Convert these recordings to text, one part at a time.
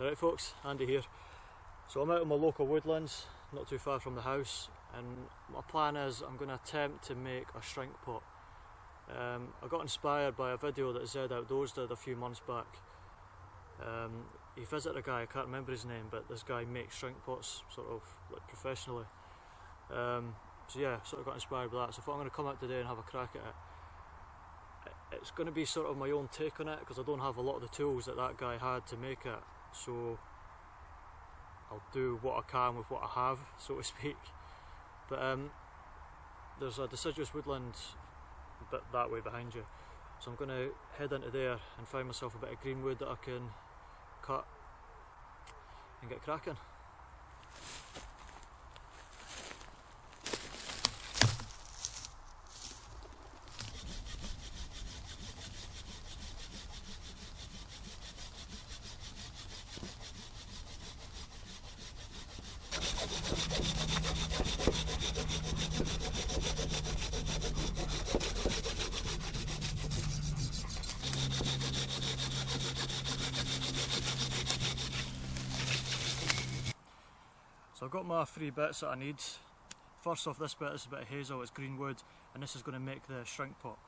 Right folks, Andy here. So I'm out in my local woodlands, not too far from the house, and my plan is I'm going to attempt to make a shrink pot. I got inspired by a video that Zed Outdoors did a few months back. He visited a guy, I can't remember his name, but this guy makes shrink pots sort of like professionally. So yeah, sort of got inspired by that, so I thought I'm going to come out today and have a crack at it. It's going to be sort of my own take on it because I don't have a lot of the tools that that guy had to make it, so I'll do what I can with what I have, so to speak. But there's a deciduous woodland a bit that way behind you, so I'm going to head into there and find myself a bit of greenwood that I can cut and get cracking. So I've got my three bits that I need. First off, this bit is a bit of hazel, it's greenwood, and this is going to make the shrink pot.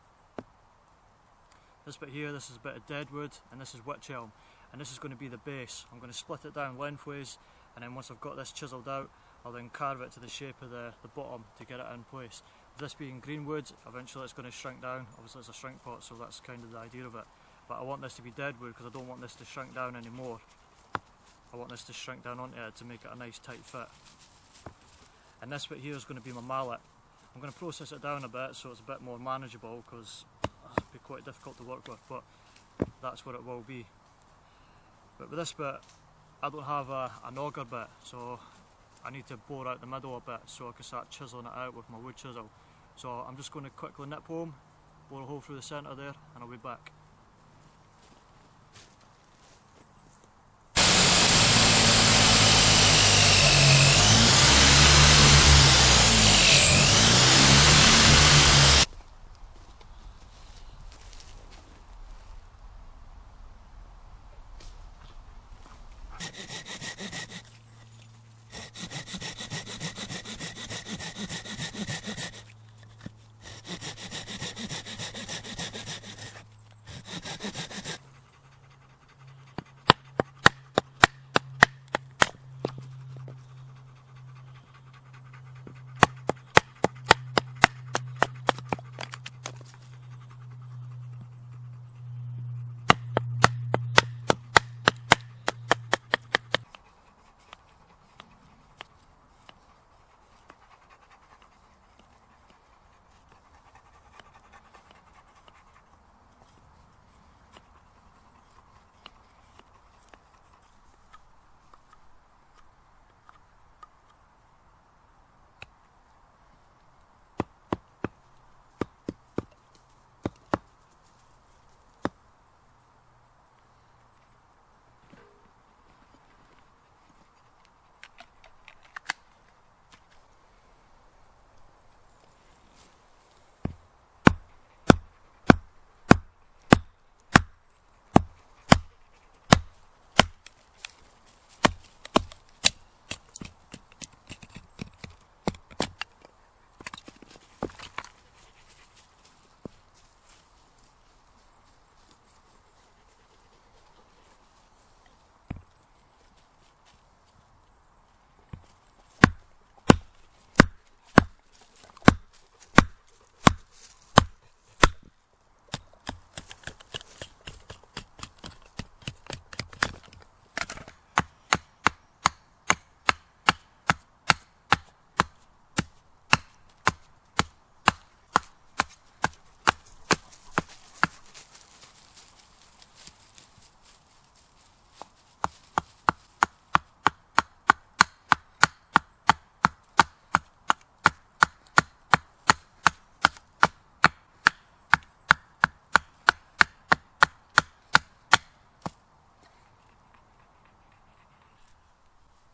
This bit here, this is a bit of deadwood, and this is wych elm, and this is going to be the base. I'm going to split it down lengthways, and then once I've got this chiselled out, I'll then carve it to the shape of the bottom to get it in place. With this being greenwood, eventually it's going to shrink down. Obviously it's a shrink pot, so that's kind of the idea of it. But I want this to be deadwood because I don't want this to shrink down anymore. I want this to shrink down onto it to make it a nice tight fit. And this bit here is going to be my mallet. I'm going to process it down a bit so it's a bit more manageable because it'll be quite difficult to work with, but that's what it will be. But with this bit, I don't have an auger bit, so I need to bore out the middle a bit so I can start chiselling it out with my wood chisel. So I'm just going to quickly nip home, bore a hole through the centre there, and I'll be back.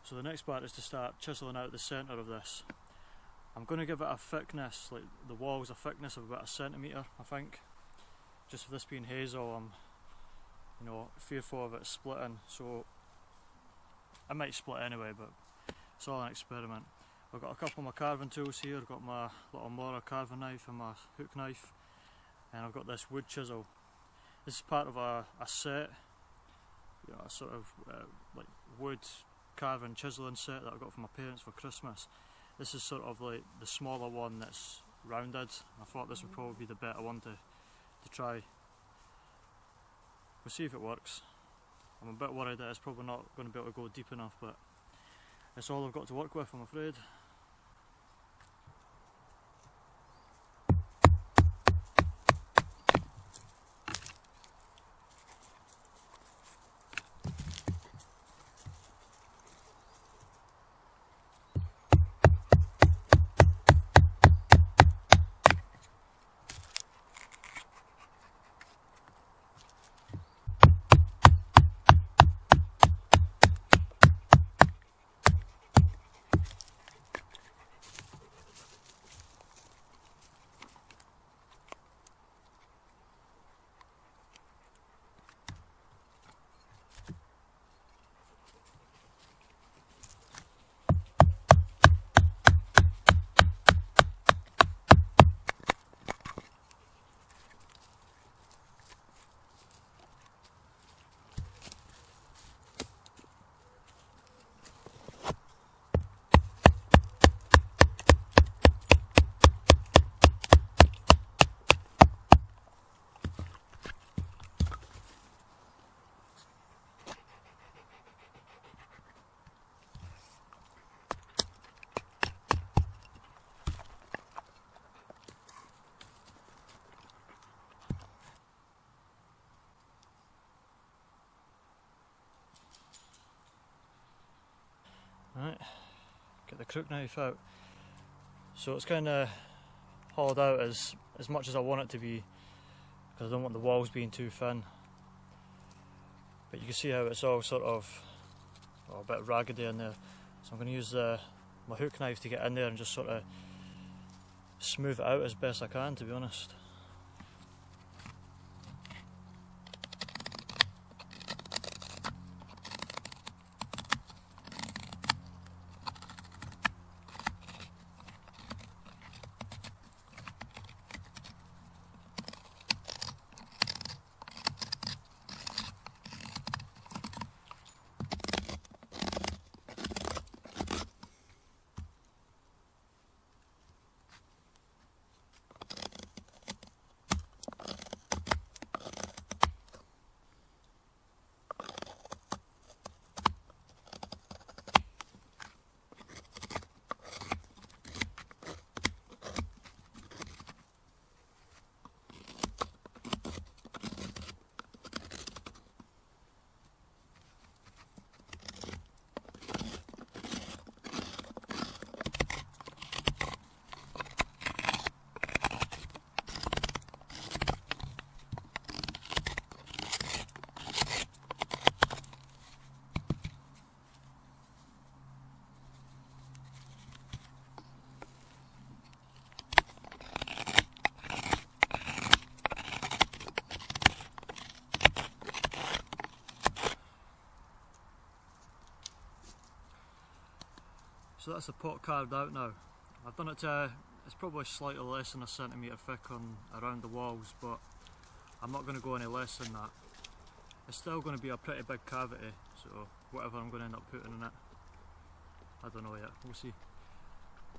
So the next part is to start chiselling out the centre of this. I'm going to give it a thickness, like the walls a thickness of about 1 centimetre, I think. Just for this being hazel, I'm fearful of it splitting, so I might split anyway, but it's all an experiment. I've got a couple of my carving tools here. I've got my little Mora carving knife and my hook knife, and I've got this wood chisel. This is part of a set, you know, a sort of like wood carving chiseling set that I got from my parents for Christmas. This is sort of like the smaller one that's rounded. I thought this would probably be the better one to try. We'll see if it works. I'm a bit worried that it's probably not going to be able to go deep enough, but it's all I've got to work with, I'm afraid. Right, get the crook knife out. So it's kind of hollowed out as much as I want it to be, because I don't want the walls being too thin. But you can see how it's all sort of a bit raggedy in there. So I'm going to use my hook knife to get in there and just sort of smooth it out as best I can, to be honest. So that's the pot carved out now. I've done it to, it's probably slightly less than a centimetre thick around the walls, but I'm not going to go any less than that. It's still going to be a pretty big cavity, so whatever I'm going to end up putting in it, I don't know yet, we'll see.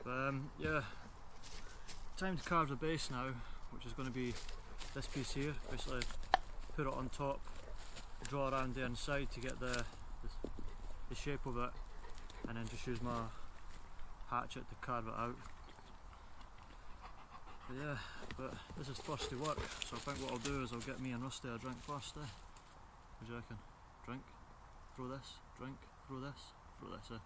But yeah, time to carve the base now, which is going to be this piece here. Basically put it on top, draw around the inside to get the shape of it, and then just use my hatchet to carve it out. But yeah, but this is thirsty work, so I think what I'll do is I'll get me and Rusty a drink first. What do you reckon? Drink, throw this, drink, throw this, throw this.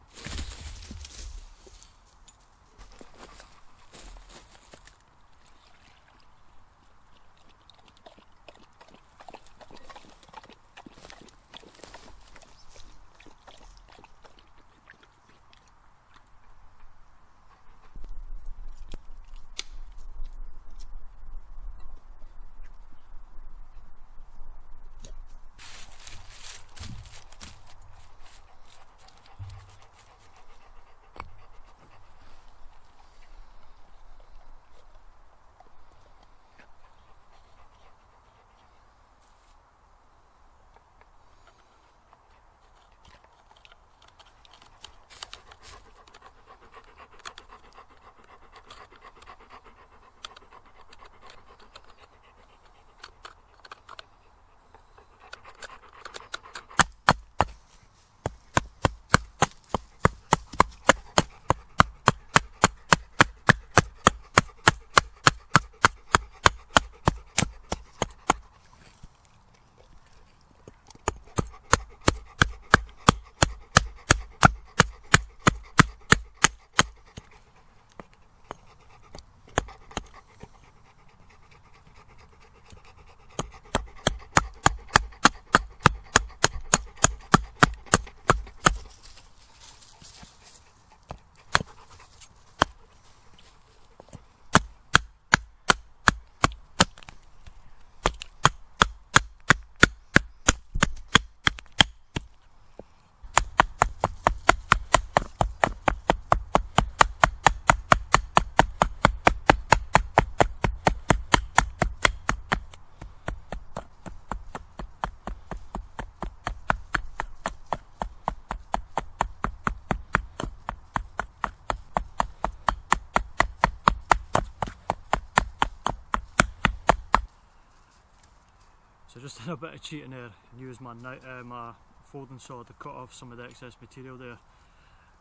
just did a bit of cheating there and used my folding saw to cut off some of the excess material there,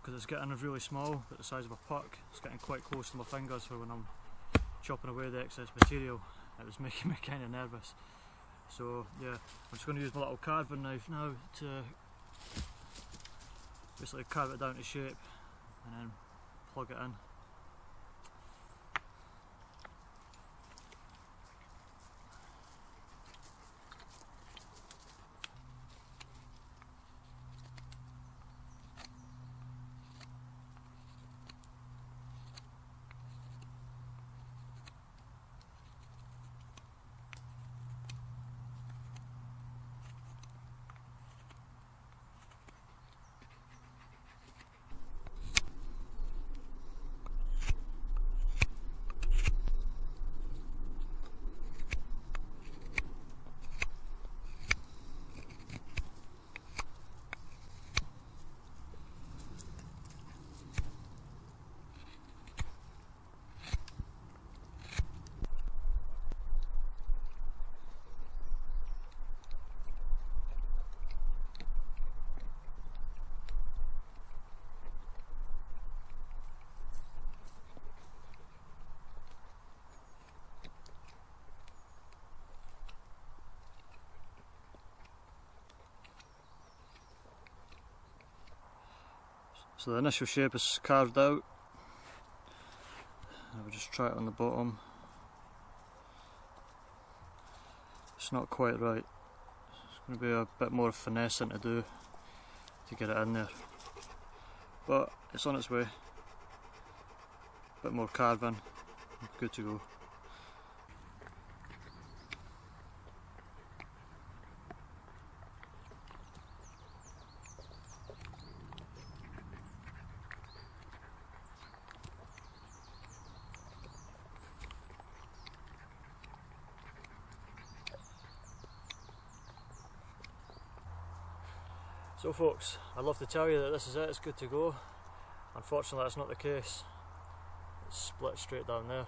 because it's getting really small, about the size of a puck. It's getting quite close to my fingers for when I'm chopping away the excess material. It was making me kind of nervous. So yeah, I'm just going to use my little carving knife now to basically carve it down to shape and then plug it in. So the initial shape is carved out. I will just try it on the bottom. It's not quite right. It's going to be a bit more finessing to do to get it in there. But it's on its way. Bit more carving, good to go. So folks, I'd love to tell you that this is it, it's good to go. Unfortunately that's not the case. It's split straight down there.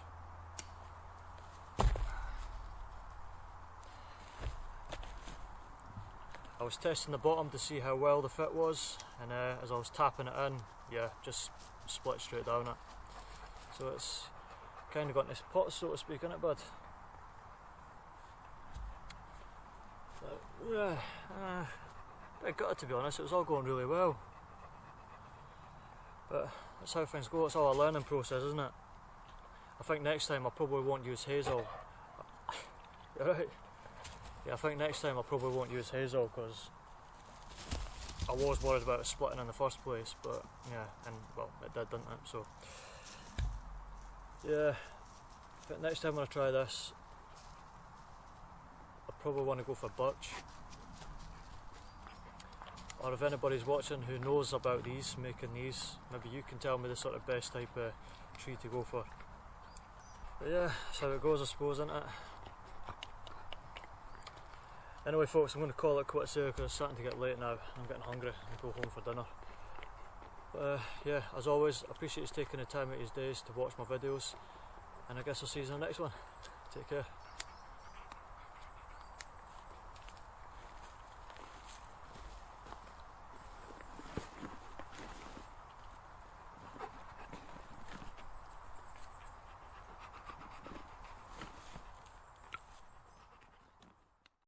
I was testing the bottom to see how well the fit was, and as I was tapping it in, yeah, just split straight down it. So it's kind of got this pot, so to speak, innit, bud? Yeah, I got it, to be honest. It was all going really well, but that's how things go. It's all a learning process, isn't it? I think next time I probably won't use Hazel. You're right. Yeah, I think next time I probably won't use Hazel because I was worried about it splitting in the first place, but yeah, and well, it did, didn't it? So yeah, I think next time when I try this, I probably want to go for birch. Or if anybody's watching who knows about these, making these, maybe you can tell me the sort of best type of tree to go for. But yeah, that's how it goes, I suppose, isn't it? Anyway folks, I'm going to call it quits here because it's starting to get late now. I'm getting hungry and go home for dinner. But yeah, as always, I appreciate you taking the time out of your days to watch my videos, and I guess I'll see you in the next one. Take care.